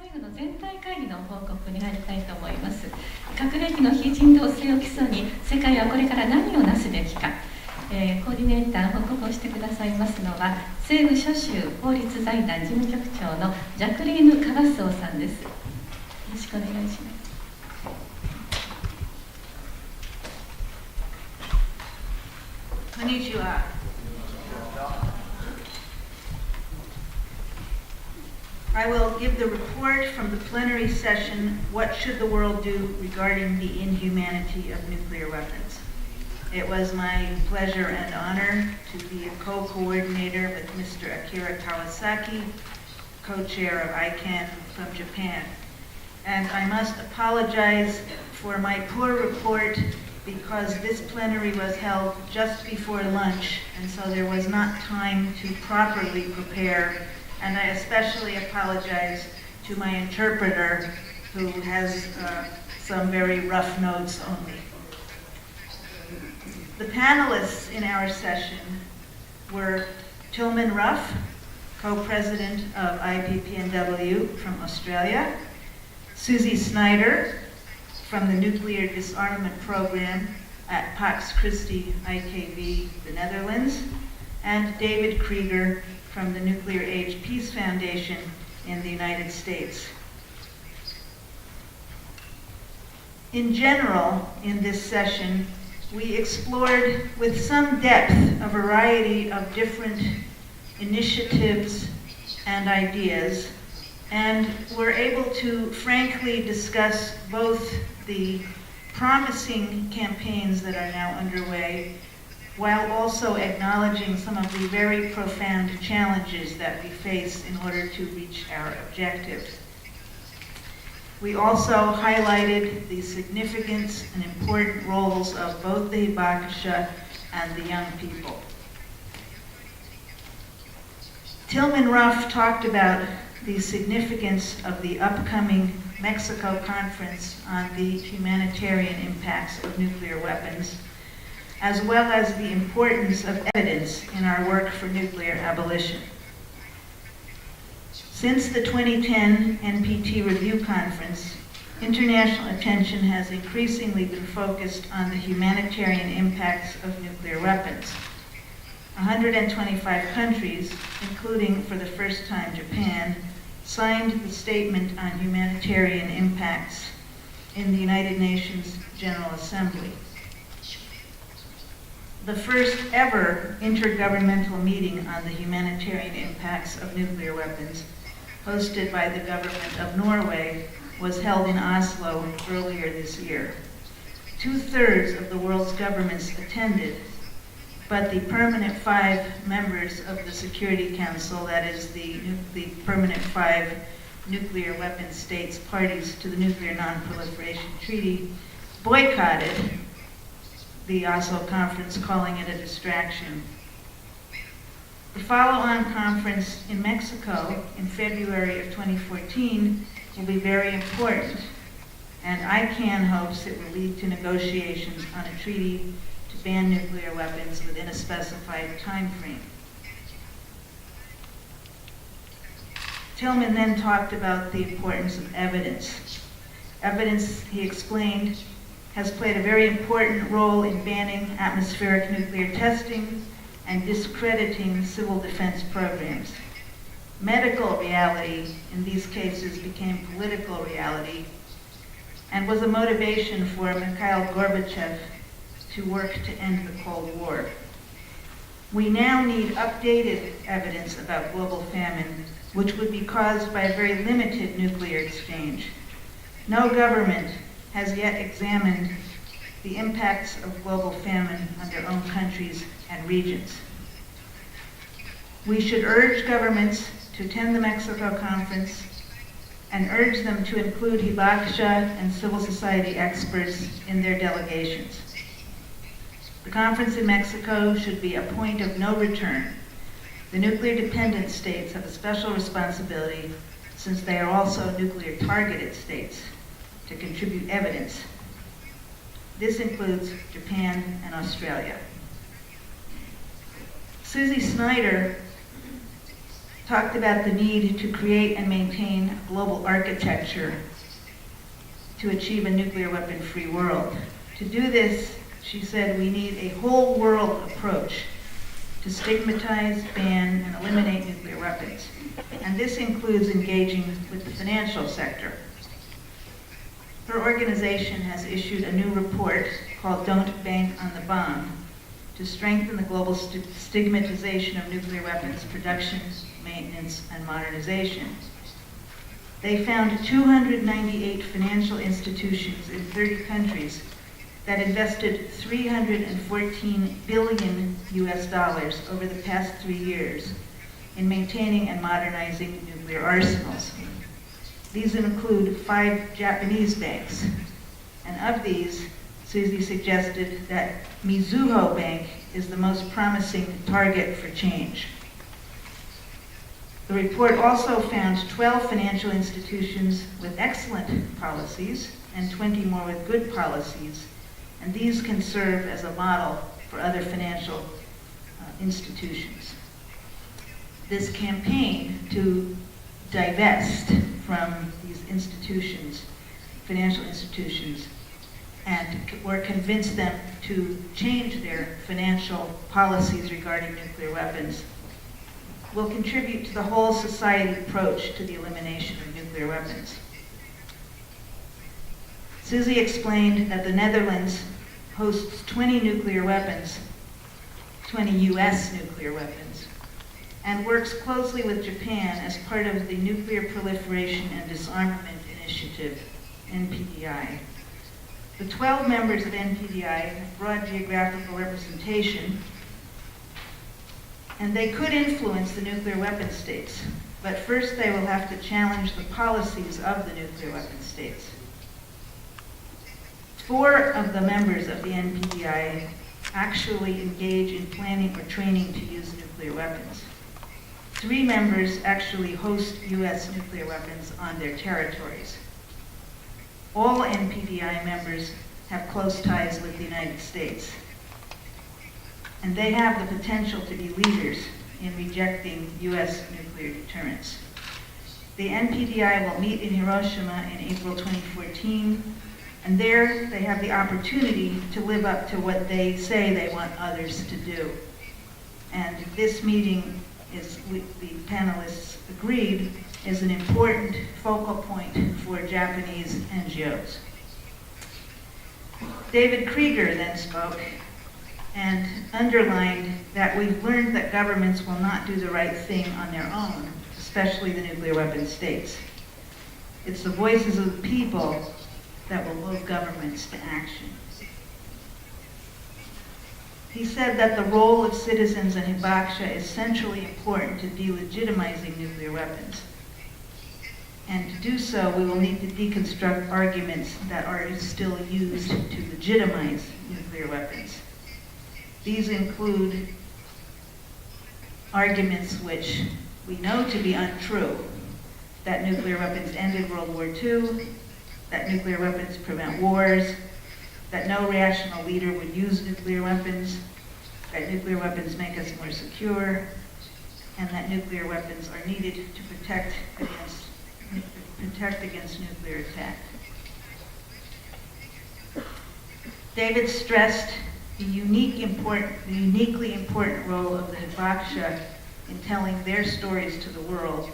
最後の全体会議の報告に入りたいと思います。核兵器の非人道性を基礎に世界はこれから何をなすべきか、コーディネーター報告をしてくださいますのは西武諸州法律財団事務局長のジャックリーンカバッソーさんです。よろしくお願いします。こんにちは。I will give the report from the plenary session, What Should the World Do Regarding the Inhumanity of Nuclear Weapons? It was my pleasure and honor to be a co-coordinator with Mr. Akira Kawasaki, co-chair of ICANN from Japan. And I must apologize for my poor report because this plenary was held just before lunch, and so there was not time to properly prepare. And I especially apologize to my interpreter, who has some very rough notes only. The panelists in our session were Tilman Ruff, co-president of IPPNW from Australia, Susie Snyder from the Nuclear Disarmament Program at Pax Christi IKV, the Netherlands, and David Krieger from the Nuclear Age Peace Foundation in the United States. In general, in this session, we explored with some depth a variety of different initiatives and ideas, and were able to frankly discuss both the promising campaigns that are now underway, while also acknowledging some of the very profound challenges that we face in order to reach our objectives. We also highlighted the significance and important roles of both the Hibakusha and the young people. Tilman Ruff talked about the significance of the upcoming Mexico Conference on the humanitarian impacts of nuclear weapons, as well as the importance of evidence in our work for nuclear abolition. Since the 2010 NPT Review Conference, international attention has increasingly been focused on the humanitarian impacts of nuclear weapons. 125 countries, including for the first time Japan, signed the Statement on Humanitarian Impacts in the United Nations General Assembly. The first ever intergovernmental meeting on the humanitarian impacts of nuclear weapons, hosted by the government of Norway, was held in Oslo earlier this year. 2/3 of the world's governments attended, but the permanent 5 members of the Security Council, that is the permanent 5 nuclear weapon states parties to the Nuclear Non-Proliferation Treaty, boycotted the Oslo conference, calling it a distraction. The follow-on conference in Mexico in February of 2014 will be very important, and ICANN hopes it will lead to negotiations on a treaty to ban nuclear weapons within a specified time frame. Tilman then talked about the importance of evidence. Evidence, he explained, has played a very important role in banning atmospheric nuclear testing and discrediting civil defense programs. Medical reality in these cases became political reality and was a motivation for Mikhail Gorbachev to work to end the Cold War. We now need updated evidence about global famine, which would be caused by a very limited nuclear exchange. No government has yet examined the impacts of global famine on their own countries and regions. We should urge governments to attend the Mexico conference and urge them to include Hibakusha and civil society experts in their delegations. The conference in Mexico should be a point of no return. The nuclear-dependent states have a special responsibility, since they are also nuclear-targeted states, to contribute evidence. This includes Japan and Australia. Susie Snyder talked about the need to create and maintain a global architecture to achieve a nuclear weapon-free world. To do this, she said, we need a whole world approach to stigmatize, ban, and eliminate nuclear weapons. And this includes engaging with the financial sector. Her organization has issued a new report called Don't Bank on the Bomb to strengthen the global stigmatization of nuclear weapons production, maintenance, and modernization. They found 298 financial institutions in 30 countries that invested $314 billion over the past 3 years in maintaining and modernizing nuclear arsenals. These include 5 Japanese banks, and of these, Susie suggested that Mizuho Bank is the most promising target for change. The report also found 12 financial institutions with excellent policies and 20 more with good policies, and these can serve as a model for other financial institutions. This campaign to divest from these institutions, financial institutions, or convince them to change their financial policies regarding nuclear weapons will contribute to the whole society approach to the elimination of nuclear weapons. Susie explained that the Netherlands hosts 20 nuclear weapons, 20 US nuclear weapons, and works closely with Japan as part of the Nuclear Proliferation and Disarmament Initiative, NPDI. The 12 members of NPDI have broad geographical representation, and they could influence the nuclear weapon states, but first they will have to challenge the policies of the nuclear weapon states. 4 of the members of the NPDI actually engage in planning or training to use nuclear weapons. 3 members actually host US nuclear weapons on their territories. All NPDI members have close ties with the United States, and they have the potential to be leaders in rejecting US nuclear deterrence. The NPDI will meet in Hiroshima in April 2014, and there they have the opportunity to live up to what they say they want others to do. And this meeting, is, the panelists agreed, is an important focal point for Japanese NGOs. David Krieger then spoke and underlined that we've learned that governments will not do the right thing on their own, especially the nuclear weapon states. It's the voices of the people that will move governments to action. He said that the role of citizens in Hibakusha is centrally important to delegitimizing nuclear weapons. And to do so, we will need to deconstruct arguments that are still used to legitimize nuclear weapons. These include arguments which we know to be untrue, that nuclear weapons ended World War II, that nuclear weapons prevent wars, that no rational leader would use nuclear weapons, that nuclear weapons make us more secure, and that nuclear weapons are needed to protect against nuclear attack. David stressed the uniquely important role of the Hibakusha in telling their stories to the world,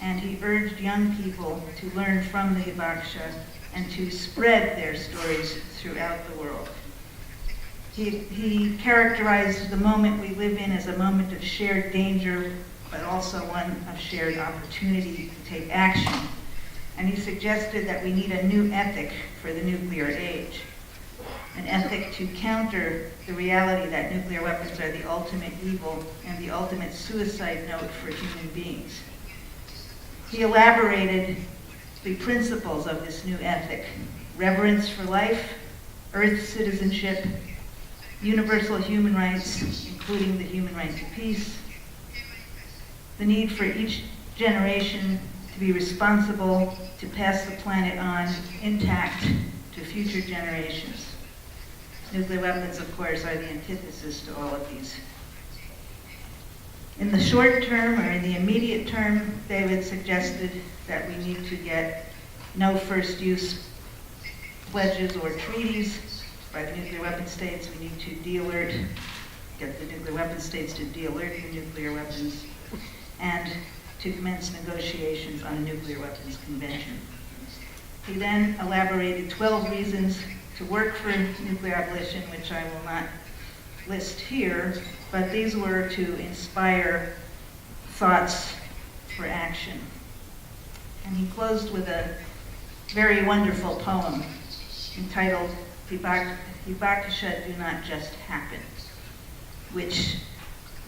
and he urged young people to learn from the Hibakusha and to spread their stories throughout the world. He characterized the moment we live in as a moment of shared danger, but also one of shared opportunity to take action. And he suggested that we need a new ethic for the nuclear age, an ethic to counter the reality that nuclear weapons are the ultimate evil and the ultimate suicide note for human beings. He elaborated the principles of this new ethic: reverence for life, Earth citizenship, universal human rights, including the human right to peace, the need for each generation to be responsible to pass the planet on intact to future generations. Nuclear weapons, of course, are the antithesis to all of these. In the short term, or in the immediate term, David suggested that we need to get no first use pledges or treaties by the nuclear weapon states. We need to de-alert, get the nuclear weapon states to de-alert the nuclear weapons, and to commence negotiations on a nuclear weapons convention. He then elaborated 12 reasons to work for nuclear abolition, which I will not list here, but these were to inspire thoughts for action. And he closed with a very wonderful poem entitled Hibakusha Do Not Just Happen, which,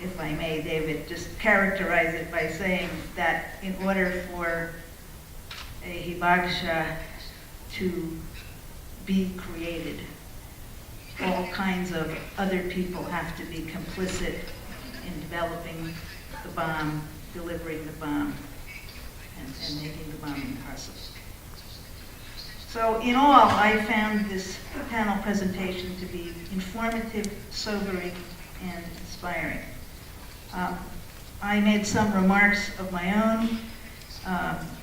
if I may, David, just characterize it by saying that in order for a hibakusha to be created, all kinds of other people have to be complicit in developing the bomb, delivering the bomb, and making the bomb impossible. So in all, I found this panel presentation to be informative, sobering, and inspiring. I made some remarks of my own,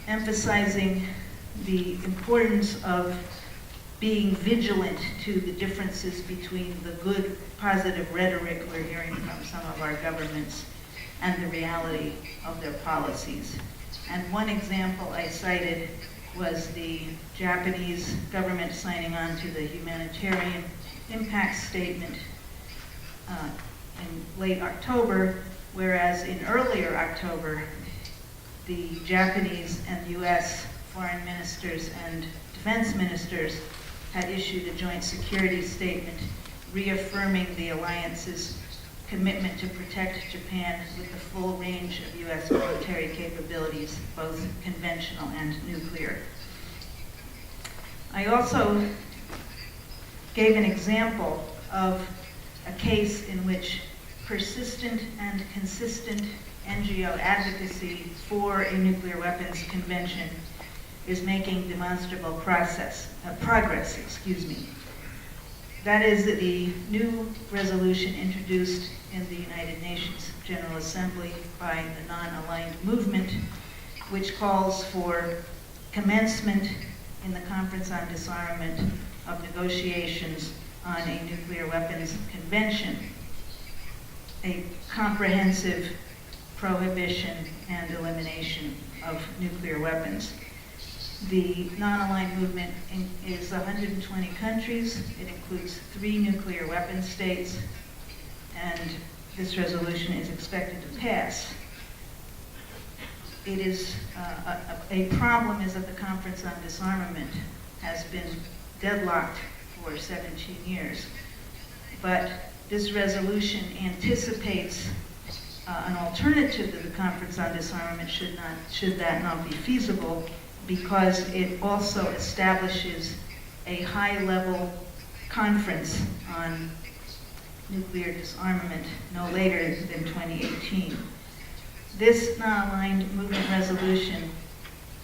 emphasizing the importance of being vigilant to the differences between the good, positive rhetoric we're hearing from some of our governments and the reality of their policies. And one example I cited was the Japanese government signing on to the humanitarian impact statement in late October, whereas in earlier October, the Japanese and US foreign ministers and defense ministers had issued a joint security statement reaffirming the alliance's commitment to protect Japan with the full range of US military capabilities, both conventional and nuclear. I also gave an example of a case in which persistent and consistent NGO advocacy for a nuclear weapons convention is making demonstrable progress. That is the new resolution introduced in the United Nations General Assembly by the non-aligned movement, which calls for commencement in the Conference on Disarmament of negotiations on a nuclear weapons convention, a comprehensive prohibition and elimination of nuclear weapons. The non-aligned movement is 120 countries. It includes 3 nuclear weapon states, and this resolution is expected to pass. It is a problem is that the Conference on Disarmament has been deadlocked for 17 years, but this resolution anticipates an alternative to the Conference on Disarmament should that not be feasible, because it also establishes a high-level conference on nuclear disarmament no later than 2018. This non-aligned movement resolution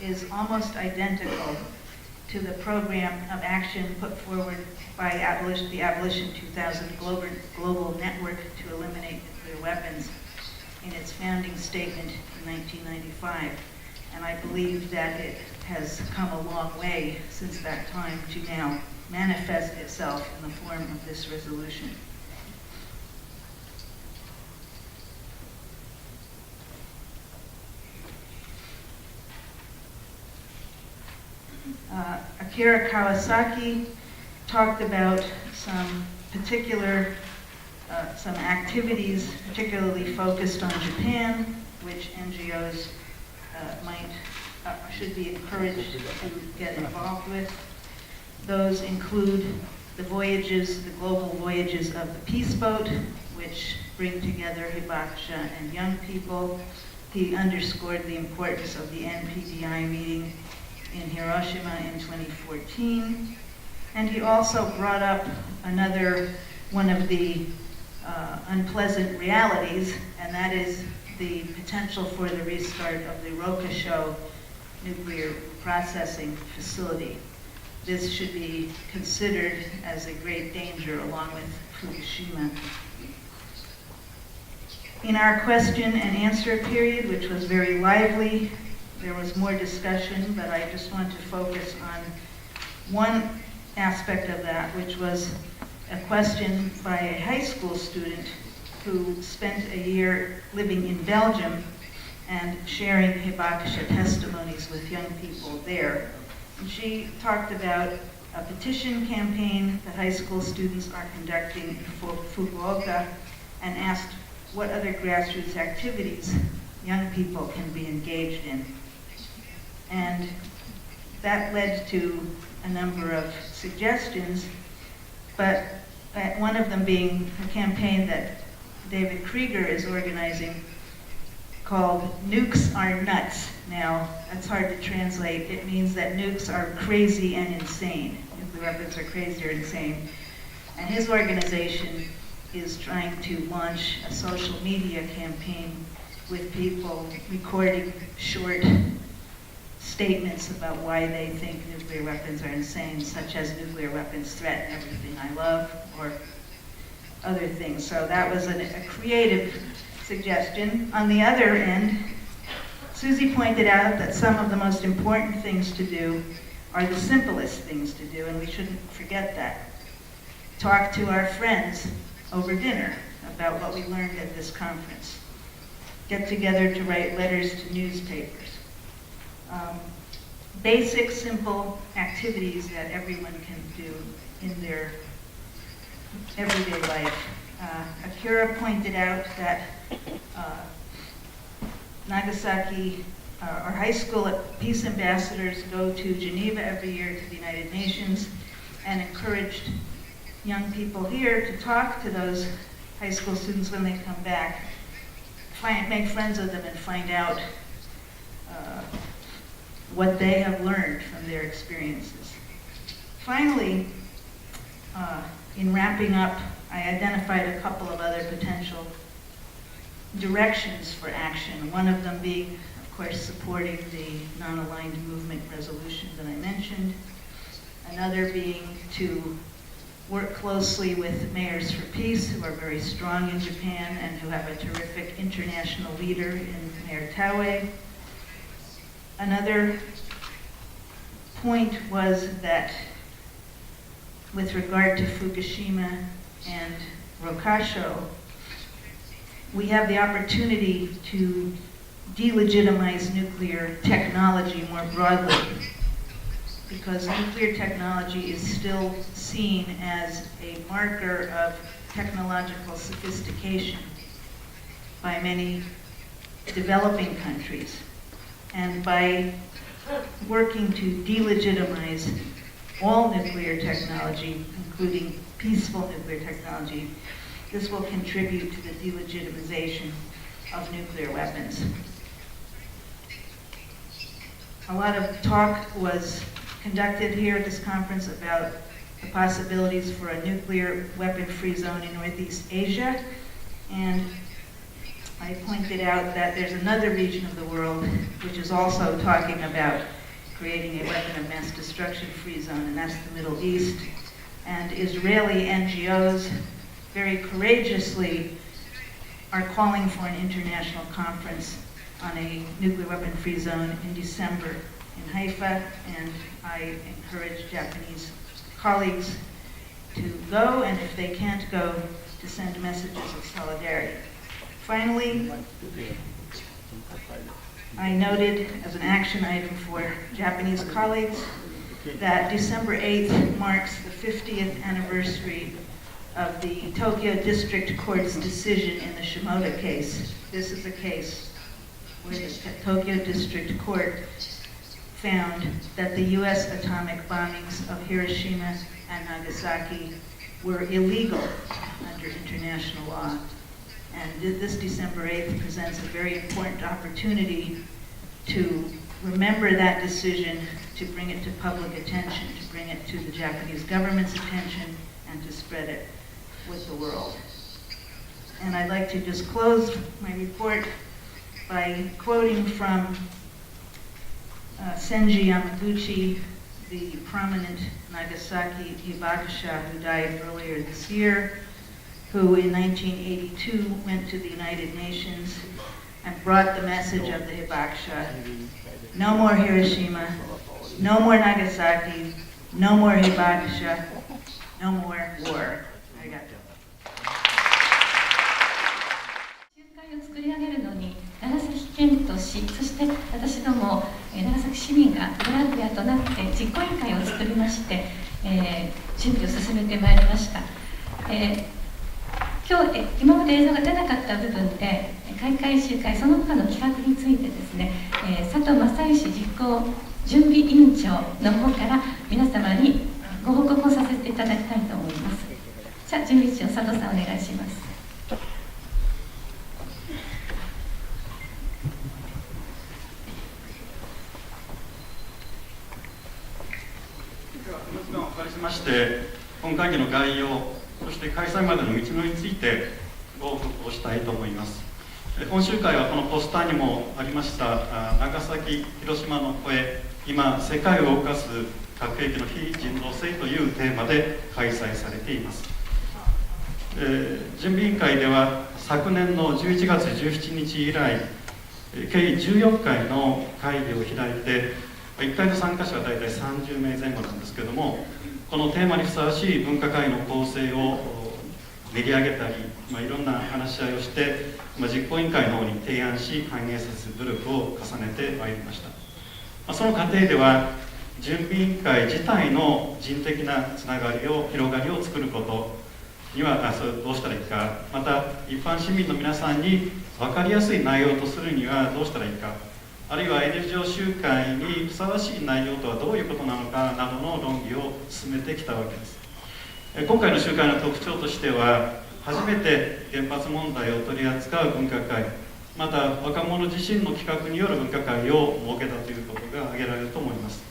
is almost identical to the program of action put forward by the Abolition 2000 Global Network to eliminate nuclear weapons in its founding statement in 1995. And I believe that it has come a long way since that time to now manifest itself in the form of this resolution. Akira Kawasaki talked about some activities particularly focused on Japan, which NGOs should be encouraged to get involved with. Those include the global voyages of the Peace Boat, which bring together hibakusha and young people. He underscored the importance of the NPDI meeting in Hiroshima in 2014. And he also brought up another one of the unpleasant realities, and that is the potential for the restart of the Rokusho nuclear processing facility. This should be considered as a great danger along with Fukushima. In our question and answer period, which was very lively, there was more discussion, but I just want to focus on one aspect of that, which was a question by a high school student who spent a year living in Belgium and sharing hibakusha testimonies with young people there. And she talked about a petition campaign that high school students are conducting in Fukuoka, and asked what other grassroots activities young people can be engaged in. And that led to a number of suggestions, but one of them being a campaign that David Krieger is organizing called Nukes Are Nuts. Now, that's hard to translate. It means that nukes are crazy and insane. Nuclear weapons are crazy or insane. And his organization is trying to launch a social media campaign with people recording short statements about why they think nuclear weapons are insane, such as nuclear weapons threaten everything I love, or other things. So that was a creative suggestion. On the other end, Susie pointed out that some of the most important things to do are the simplest things to do, and we shouldn't forget that. Talk to our friends over dinner about what we learned at this conference. Get together to write letters to newspapers. Basic, simple activities that everyone can do in their everyday life. Akira pointed out that Nagasaki, our high school peace ambassadors go to Geneva every year to the United Nations, and encouraged young people here to talk to those high school students when they come back, make friends with them and find out what they have learned from their experiences. Finally, in wrapping up, I identified a couple of other potential directions for action, one of them being, of course, supporting the non-aligned movement resolution that I mentioned, another being to work closely with Mayors for Peace, who are very strong in Japan and who have a terrific international leader in Mayor Taue. Another point was that with regard to Fukushima and Rokasho, we have the opportunity to delegitimize nuclear technology more broadly, because nuclear technology is still seen as a marker of technological sophistication by many developing countries. And by working to delegitimize all nuclear technology, including peaceful nuclear technology, this will contribute to the delegitimization of nuclear weapons. A lot of talk was conducted here at this conference about the possibilities for a nuclear weapon-free zone in Northeast Asia, and I pointed out that there's another region of the world which is also talking about creating a weapon of mass destruction free zone, and that's the Middle East. And Israeli NGOs very courageously are calling for an international conference on a nuclear weapon free zone in December in Haifa, and I encourage Japanese colleagues to go, and if they can't go, to send messages of solidarity. Finally, I noted as an action item for Japanese colleagues that December 8th marks the 50th anniversary of the Tokyo District Court's decision in the Shimoda case. This is a case where the Tokyo District Court found that the US atomic bombings of Hiroshima and Nagasaki were illegal under international law. And this December 8th presents a very important opportunity to remember that decision, to bring it to public attention, to bring it to the Japanese government's attention, and to spread it with the world. And I'd like to just close my report by quoting from Senji Yamaguchi, the prominent Nagasaki hibakusha who died earlier this year. who in 1982 went to the United Nations and brought the message of the Hibakusha: no more Hiroshima, no more Nagasaki, no more Hibakusha, no more war. ありがとう。集会を作り上げるのに長崎県と市、そして私ども長崎市民がボランティアとなって実行委員会を作りまして、準備を進めてまいりました。今まで映像が出なかった部分で開会集会その他の企画についてですね、佐藤正義実行準備委員長の方から皆様にご報告をさせていただきたいと思います。じゃあ準備長、佐藤さんお願いします。この時間をお借りしまして本会議の概要、そして開催までの道のりについてご報告をしたいと思います。本集会はこのポスターにもありました長崎、広島の声、今世界を動かす核兵器の非人道性というテーマで開催されています。準備委員会では昨年の11月17日以来計14回の会議を開いて、1回の参加者は大体30名前後なんですけども、このテーマにふさわしい分科会の構成を練り上げたり、いろんな話し合いをして、実行委員会の方に提案し反映させる努力を重ねてまいりました。その過程では準備委員会自体の人的なつながりを広がりを作ることにはどうしたらいいか、また一般市民の皆さんに分かりやすい内容とするにはどうしたらいいか、あるいは NGO 集会にふさわしい内容とはどういうことなのかなどの論議を進めてきたわけです。今回の集会の特徴としては、初めて原発問題を取り扱う分科会、また若者自身の企画による分科会を設けたということが挙げられると思います。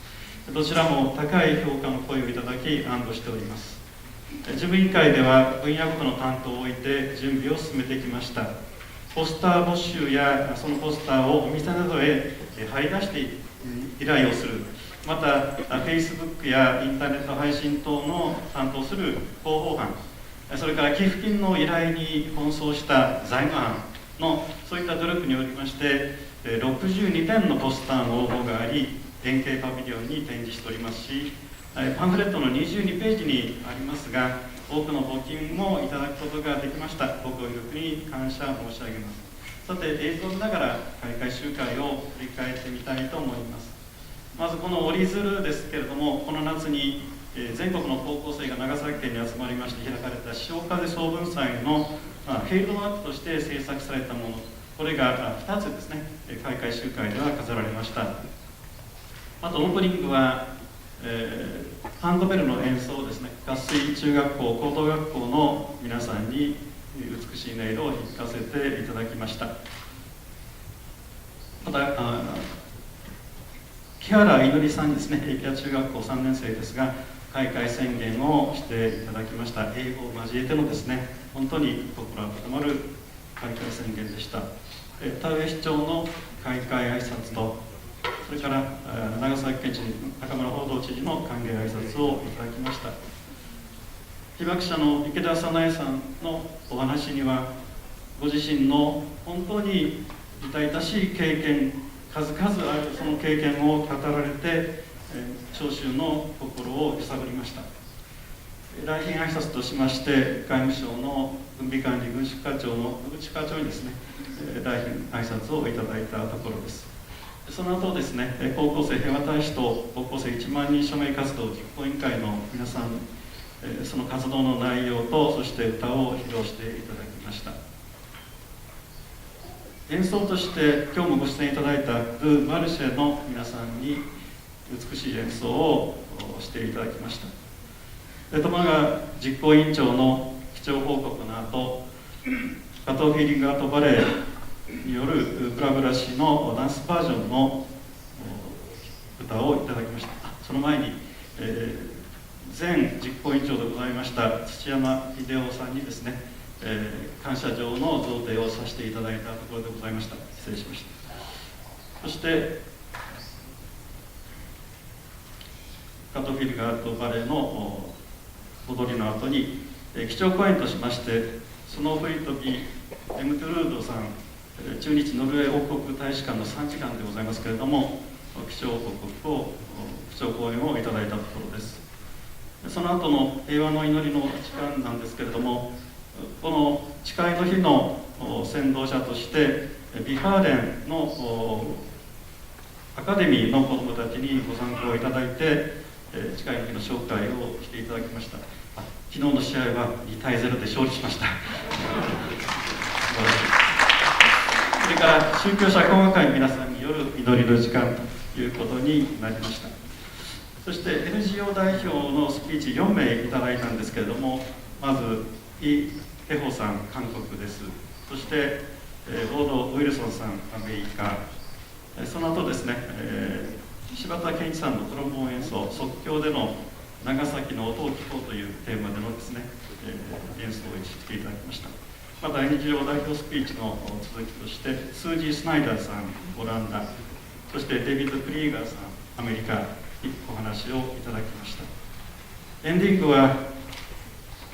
どちらも高い評価の声をいただき安堵しております。準備委員会では分野ごとの担当を置いて準備を進めてきました。ポスター募集やそのポスターをお店などへ貼り出して依頼をする、また Facebook やインターネット配信等の担当する広報班、それから寄付金の依頼に奔走した財務班のそういった努力によりまして62点のポスターの応募があり、円形パビリオンに展示しておりますし、パンフレットの22ページにありますが、多くの募金もいただくことができました。ご協力に感謝申し上げます。さて、映像を見ながら開会集会を振り返ってみたいと思います。まずこの折り鶴ですけれども、この夏に全国の高校生が長崎県に集まりまして開かれた潮風総文祭のフィールドワークとして制作されたもの、これが2つですね、開会集会では飾られました。あとオープニングは、ハンドベルの演奏ですね、合水中学校高等学校の皆さんに美しい音色を弾かせていただきました。また木原いのりさんにですね、池谷中学校3年生ですが開会宣言をしていただきました。英語を交えてのですね、本当に心温まる開会宣言でした。田上市長の開会挨拶と、それから長崎県知事中村報道知事の歓迎挨拶をいただきました。被爆者の池田早苗さんのお話には、ご自身の本当に痛々しい経験、数々あるその経験を語られて、聴衆の心を揺さぶりました。来賓挨拶としまして、外務省の軍備管理軍縮課長の野口課長にですね、来賓挨拶をいただいたところです。その後ですね、高校生平和大使と高校生1万人署名活動実行委員会の皆さん、その活動の内容と、そして歌を披露していただきました。演奏として今日もご出演いただいたドゥ・マルシェの皆さんに美しい演奏をしていただきました。ともが実行委員長の基調報告の後、加藤フィーリングアートバレエによるプラブラシのダンスバージョンの歌をいただきました。その前に、前実行委員長でございました土山秀夫さんにですね、感謝状の贈呈をさせていただいたところでございました。失礼しました。そしてカトフィルガートバレエの踊りの後に基調講演としましてスノーフリートビエムトゥルードさん、駐日ノルウェー王国大使館の参事官でございますけれども、基調報告を、基調講演をいただいたところです。その後の平和の祈りの時間なんですけれども、この誓いの日の先導者として、ビハーレンのアカデミーの子どもたちにご参加をいただいて、誓いの日の紹介をしていただきました。昨日の試合は2対0で勝利しました。それから宗教者懇話会の皆さんによる祈りの時間ということになりました。そして NGO 代表のスピーチ4名いただいたんですけれども、まずイ・ヘホさん、韓国です。そしてロード・ウィルソンさん、アメリカ。その後ですね、柴田健一さんのトロンボーン演奏、即興での長崎の音を聞こうというテーマでのですね、演奏をしていただきました。また NGO 代表スピーチの続きとして、スージー・スナイダーさん、オランダ、そしてデビッド・クリーガーさん、アメリカにお話をいただきました。エンディングは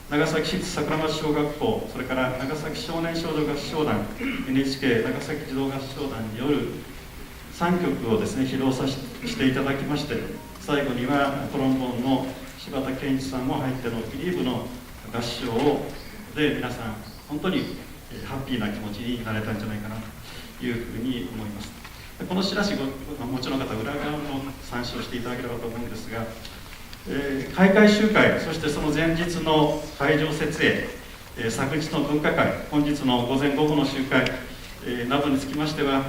長崎市立桜町小学校、それから長崎少年少女合唱団、NHK 長崎児童合唱団による3曲をですね、披露させていただきまして、最後にはトロンボーンの柴田健一さんも入ってのフリーブの合唱で皆さん本当にハッピーな気持ちになれたんじゃないかなというふうに思います。このチラシご持ちの方、裏側も参照していただければと思うんですが、開会集会、そしてその前日の会場設営、昨日の分科会、本日の午前午後の集会、などにつきましては、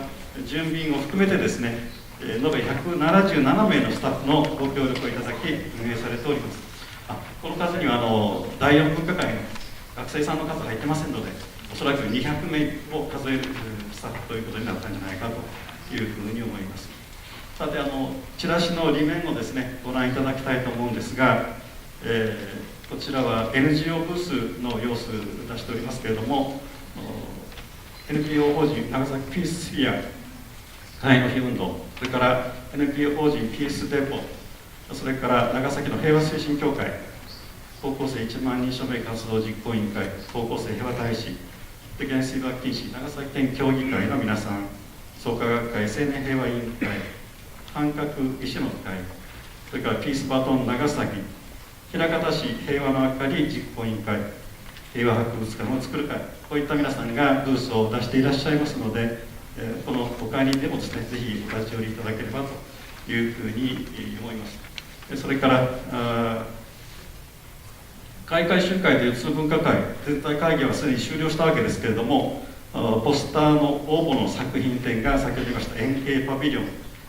準備員を含めてですね、延べ177名のスタッフのご協力をいただき、運営されております。この数には第4分科会の学生さんの数入ってませんので、おそらく200名を数えるスタッフということになったんじゃないかというふうに思います。さて、チラシの裏面をですね、ご覧いただきたいと思うんですが、こちらは NGO ブースの様子を出しておりますけれども、NPO 法人長崎ピーススフィア会の日運動、それから NPO 法人ピースデポ、それから長崎の平和推進協会、高校生1万人署名活動実行委員会、高校生平和大使、原水爆禁止長崎県協議会の皆さん、創価学会青年平和委員会、反核医師の会、それからピースバトン長崎、枚方市平和のあかり実行委員会、平和博物館を作る会、こういった皆さんがブースを出していらっしゃいますので、このお会にでもですね、ぜひお立ち寄りいただければというふうに思います。それから開会集会で4つの分科会、全体会議はすでに終了したわけですけれども、ポスターの応募の作品展が先ほど言いました円形パビリオン、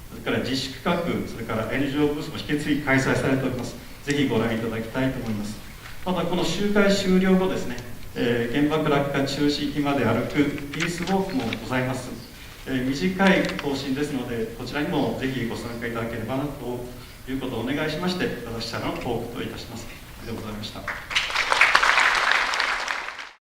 それから自粛閣、それから NGO ブースも引き継ぎ開催されております。ぜひご覧いただきたいと思います。またこの集会終了後ですね、原爆落下中止日まで歩くピースウォークもございます。短い更新ですので、こちらにもぜひご参加いただければなということをお願いしまして、私からの報告といたします。ありがとうございました。